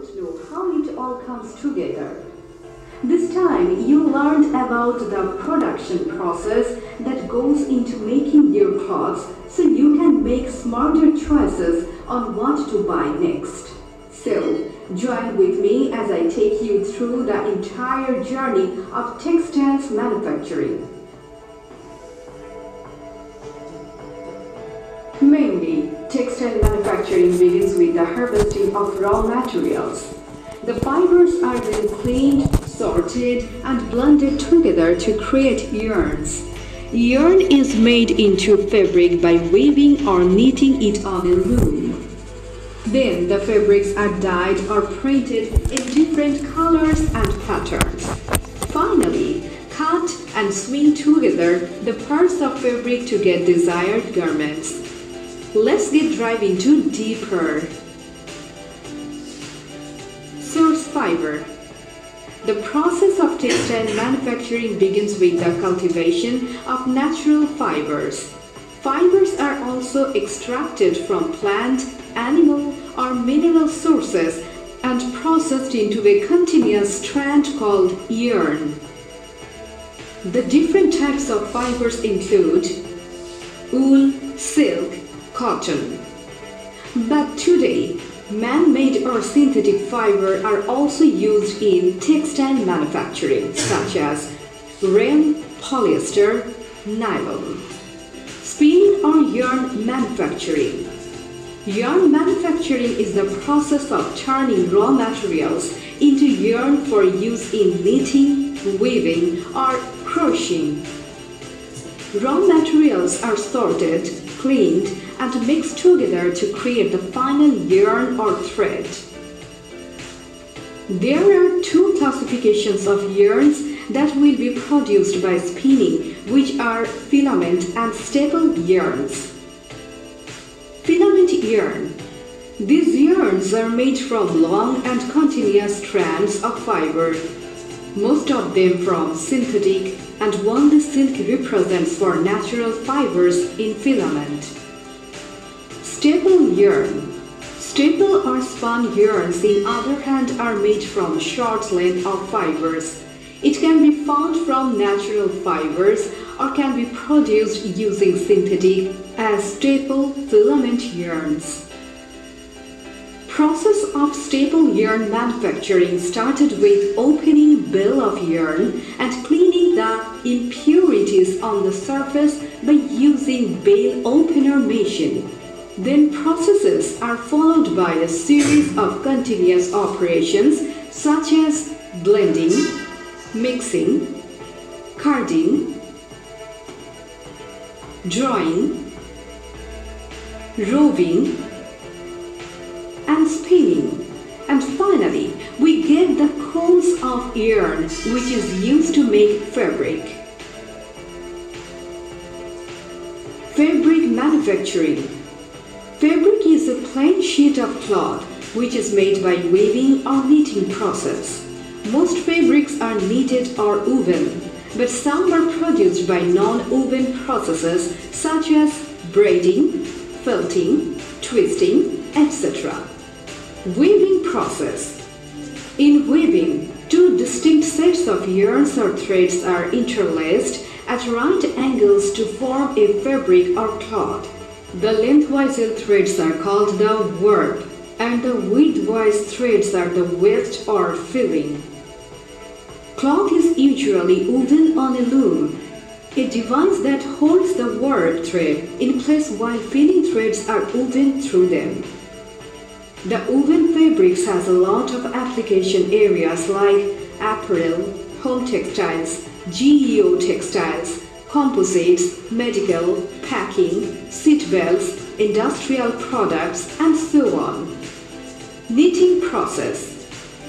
don't know how it all comes together. This time you learned about the production process that goes into making your clothes so you can make smarter choices on what to buy next. So, join with me as I take you through the entire journey of textiles manufacturing. Mainly, textile manufacturing begins with the harvesting of raw materials. The fibers are then cleaned, sorted, and blended together to create yarns. Yarn is made into fabric by weaving or knitting it on a loom. Then the fabrics are dyed or printed in different colors and patterns. Finally, cut and sewn together the parts of fabric to get desired garments. Let's dive into deeper. Source fiber. The process of textile manufacturing begins with the cultivation of natural fibers. Fibers are also extracted from plant, animal, or mineral sources and processed into a continuous strand called yarn. The different types of fibers include wool, silk, cotton. But today, man-made or synthetic fiber are also used in textile manufacturing, such as rayon, polyester, nylon. Spinning or yarn manufacturing. Yarn manufacturing is the process of turning raw materials into yarn for use in knitting, weaving, or crocheting. Raw materials are sorted, cleaned, and mixed together to create the final yarn or thread. There are two classifications of yarns that will be produced by spinning, which are filament and staple yarns. Filament yarn. These yarns are made from long and continuous strands of fiber, most of them from synthetic, and only silk represents for natural fibers in filament. Staple yarn. Staple or spun yarns, in other hand, are made from short length of fibers. It can be found from natural fibers or can be produced using synthetic as staple filament yarns. Process of staple yarn manufacturing started with opening bale of yarn and cleaning the impurities on the surface by using bale opener machine. Then processes are followed by a series of continuous operations such as blending, mixing, carding, drawing, roving, and spinning. And finally, we get the cones of yarn, which is used to make fabric. Fabric manufacturing. Fabric is a plain sheet of cloth which is made by weaving or knitting process. Most fabrics are knitted or woven, but some are produced by non-woven processes such as braiding, felting, twisting, etc. Weaving process. In weaving, two distinct sets of yarns or threads are interlaced at right angles to form a fabric or cloth. The lengthwise threads are called the warp, and the widthwise threads are the weft or filling. Cloth is usually woven on a loom, a device that holds the warp thread in place while filling threads are woven through them. The woven fabrics has a lot of application areas like apparel, home textiles, GEO textiles, composites, medical, packing, seat belts, industrial products, and so on. Knitting process.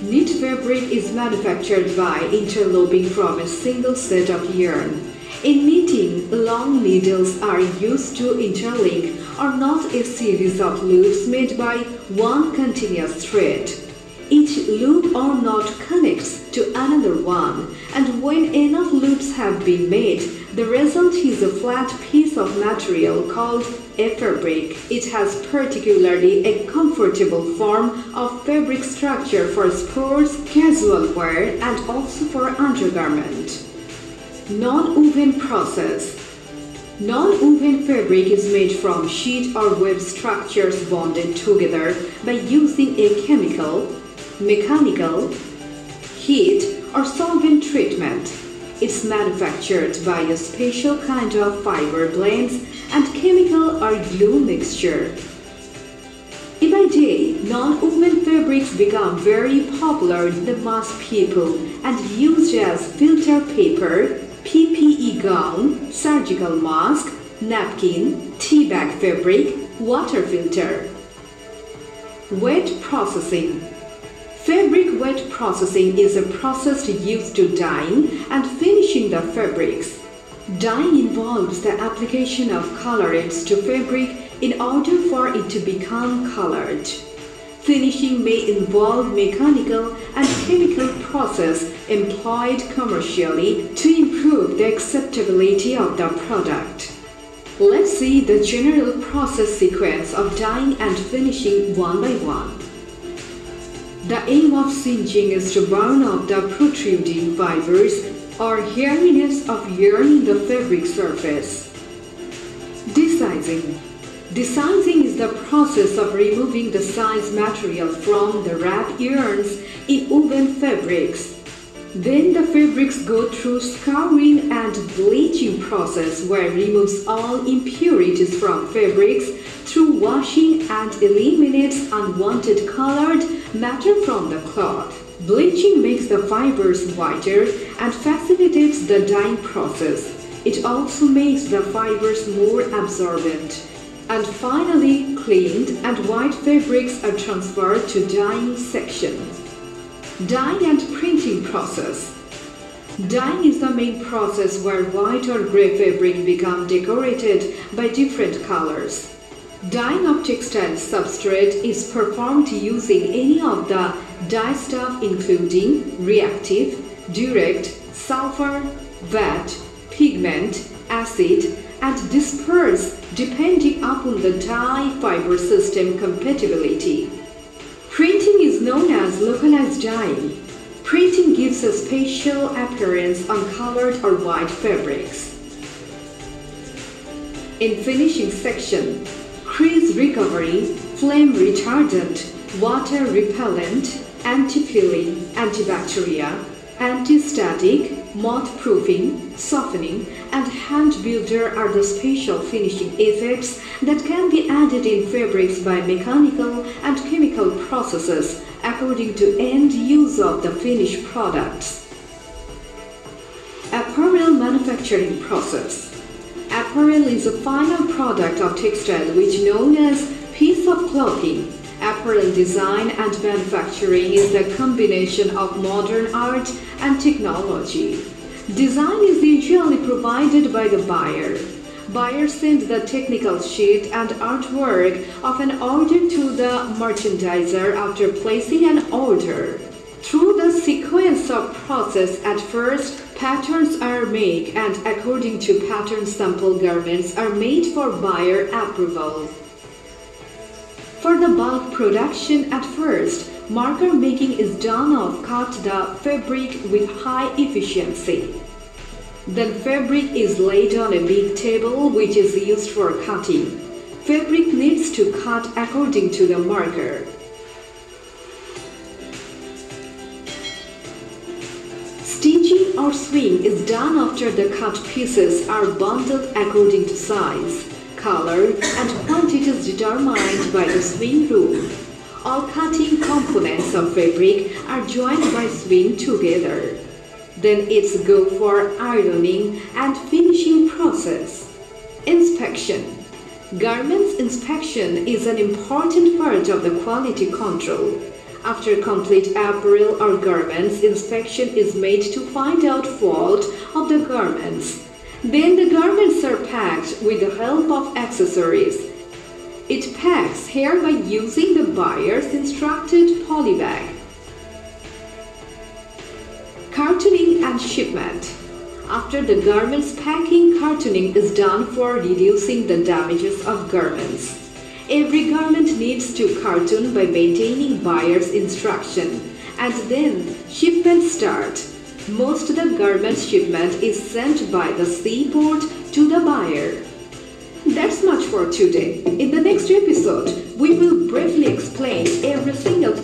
Knit fabric is manufactured by interlooping from a single set of yarn. In knitting, long needles are used to interlink or knot a series of loops made by one continuous thread. Each loop or knot connects to another one, and when enough loops have been made, The result is a flat piece of material called a fabric. It has particularly a comfortable form of fabric structure for sports, casual wear, and also for undergarment. Non-woven process. Non-woven fabric is made from sheet or web structures bonded together by using a chemical, mechanical, heat, or solvent treatment. It's manufactured by a special kind of fiber blends and chemical or glue mixture. Day by day, non-woven fabrics become very popular with the mass people and used as filter paper, PPE gown, surgical mask, napkin, tea bag fabric, water filter. Wet processing. Fabric wet processing is a process used to dyeing and finishing the fabrics. Dyeing involves the application of colorants to fabric in order for it to become colored. Finishing may involve mechanical and chemical process employed commercially to improve the acceptability of the product. Let's see the general process sequence of dyeing and finishing one by one. The aim of singeing is to burn off the protruding fibers or hairiness of yarn in the fabric surface. Desizing. Desizing is the process of removing the size material from the wrap yarns in woven fabrics. Then the fabrics go through scouring and bleaching process where removes all impurities from fabrics through washing and eliminates unwanted colored matter from the cloth. Bleaching makes the fibers whiter and facilitates the dyeing process. It also makes the fibers more absorbent. And finally, cleaned and white fabrics are transferred to dyeing section. Dyeing and printing process. Dyeing is the main process where white or gray fabric become decorated by different colors. Dyeing of textile substrate is performed using any of the dye stuff including reactive, direct, sulfur, wet, pigment, acid, and disperse depending upon the dye fiber system compatibility. Printing is known as localized dyeing. Printing gives a spatial appearance on colored or white fabrics. In finishing section, crease recovery, flame retardant, water repellent, anti-peeling, antibacterial, anti-static, moth-proofing, softening, and hand builder are the special finishing effects that can be added in fabrics by mechanical and chemical processes according to end use of the finished products. Apparel manufacturing process. Apparel is a final product of textile which known as piece of clothing. Apparel design and manufacturing is the combination of modern art and technology. Design is usually provided by the buyer. Buyer sends the technical sheet and artwork of an order to the merchandiser after placing an order. Through the sequence of process, at first, patterns are made and according to pattern sample garments are made for buyer approval. For the bulk production at first, marker making is done of cut the fabric with high efficiency. Then fabric is laid on a big table which is used for cutting. Fabric needs to cut according to the marker. Stitching or sewing is done after the cut pieces are bundled according to size, color, and quantities determined by the sewing room. All cutting components of fabric are joined by sewing together. Then it's go for ironing and finishing process. Inspection. Garments inspection is an important part of the quality control. After complete apparel or garments, inspection is made to find out fault of the garments. Then the garments are packed with the help of accessories. It packs here by using the buyer's instructed polybag. Cartooning and shipment. After the garments packing, cartooning is done for reducing the damages of garments. Every garment needs to cartoon by maintaining buyer's instruction, and then shipment start. Most of the garment shipment is sent by the seaport to the buyer. That's much for today. In the next episode, we will briefly explain every single